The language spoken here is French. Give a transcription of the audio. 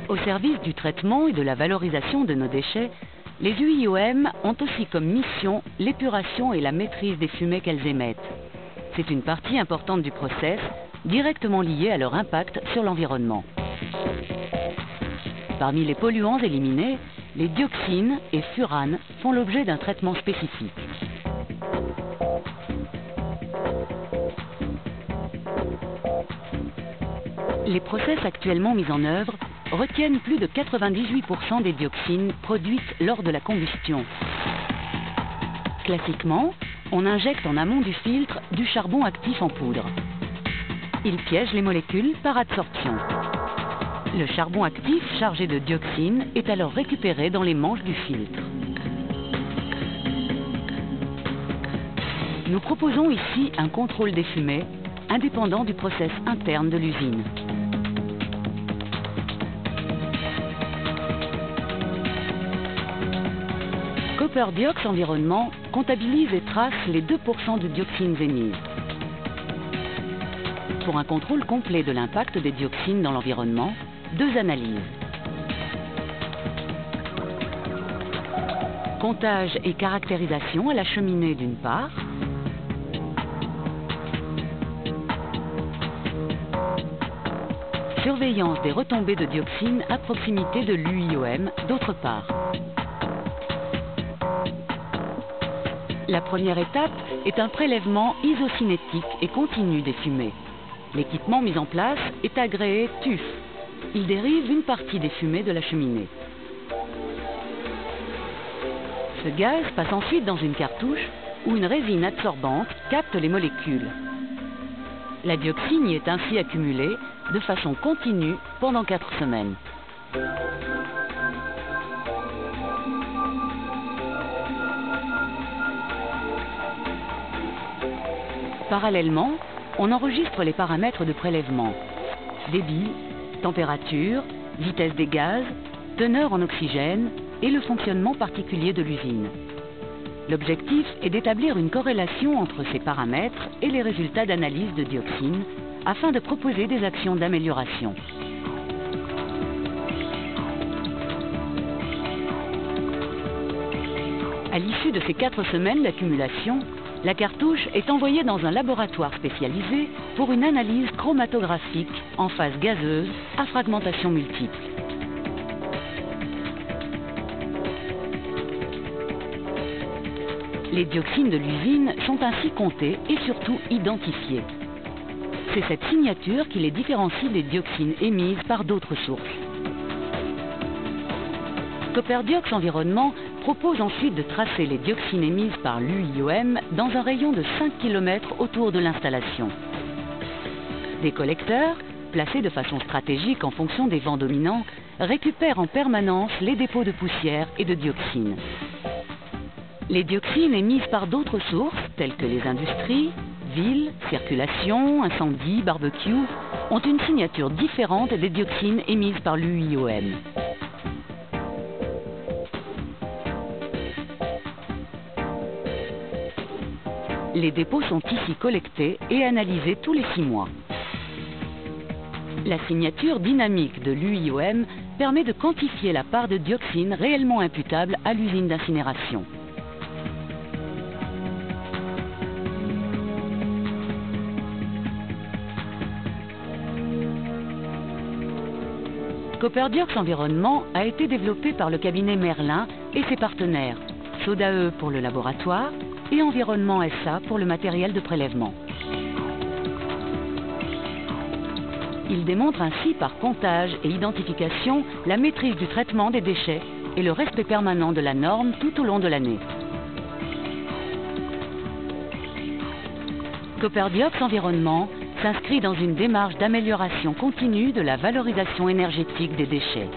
Au service du traitement et de la valorisation de nos déchets, les UIOM ont aussi comme mission l'épuration et la maîtrise des fumées qu'elles émettent. C'est une partie importante du process, directement liée à leur impact sur l'environnement. Parmi les polluants éliminés, les dioxines et furanes font l'objet d'un traitement spécifique. Les process actuellement mis en œuvre retiennent plus de 98% des dioxines produites lors de la combustion. Classiquement, on injecte en amont du filtre du charbon actif en poudre. Il piège les molécules par adsorption. Le charbon actif chargé de dioxines est alors récupéré dans les manches du filtre. Nous proposons ici un contrôle des fumées indépendant du process interne de l'usine. Coperdiox Environnement comptabilise et trace les 2% de dioxines émises. Pour un contrôle complet de l'impact des dioxines dans l'environnement, 2 analyses. Comptage et caractérisation à la cheminée d'une part. Surveillance des retombées de dioxines à proximité de l'UIOM d'autre part. La première étape est un prélèvement isocinétique et continu des fumées. L'équipement mis en place est agréé TUF. Il dérive une partie des fumées de la cheminée. Ce gaz passe ensuite dans une cartouche où une résine adsorbante capte les molécules. La dioxine y est ainsi accumulée de façon continue pendant 4 semaines. Parallèlement, on enregistre les paramètres de prélèvement: débit, température, vitesse des gaz, teneur en oxygène et le fonctionnement particulier de l'usine. L'objectif est d'établir une corrélation entre ces paramètres et les résultats d'analyse de dioxines afin de proposer des actions d'amélioration. À l'issue de ces 4 semaines d'accumulation, la cartouche est envoyée dans un laboratoire spécialisé pour une analyse chromatographique en phase gazeuse à fragmentation multiple. Les dioxines de l'usine sont ainsi comptées et surtout identifiées. C'est cette signature qui les différencie des dioxines émises par d'autres sources. Coperdiox Environnement propose ensuite de tracer les dioxines émises par l'UIOM dans un rayon de 5 km autour de l'installation. Des collecteurs, placés de façon stratégique en fonction des vents dominants, récupèrent en permanence les dépôts de poussière et de dioxines. Les dioxines émises par d'autres sources, telles que les industries, villes, circulation, incendie, barbecue, ont une signature différente des dioxines émises par l'UIOM. Les dépôts sont ici collectés et analysés tous les 6 mois. La signature dynamique de l'UIOM permet de quantifier la part de dioxines réellement imputable à l'usine d'incinération. Coperdiox Environnement a été développé par le cabinet Merlin et ses partenaires, SODAE pour le laboratoire et Environnement SA pour le matériel de prélèvement. Il démontre ainsi par comptage et identification la maîtrise du traitement des déchets et le respect permanent de la norme tout au long de l'année. Coperdiox Environnement s'inscrit dans une démarche d'amélioration continue de la valorisation énergétique des déchets.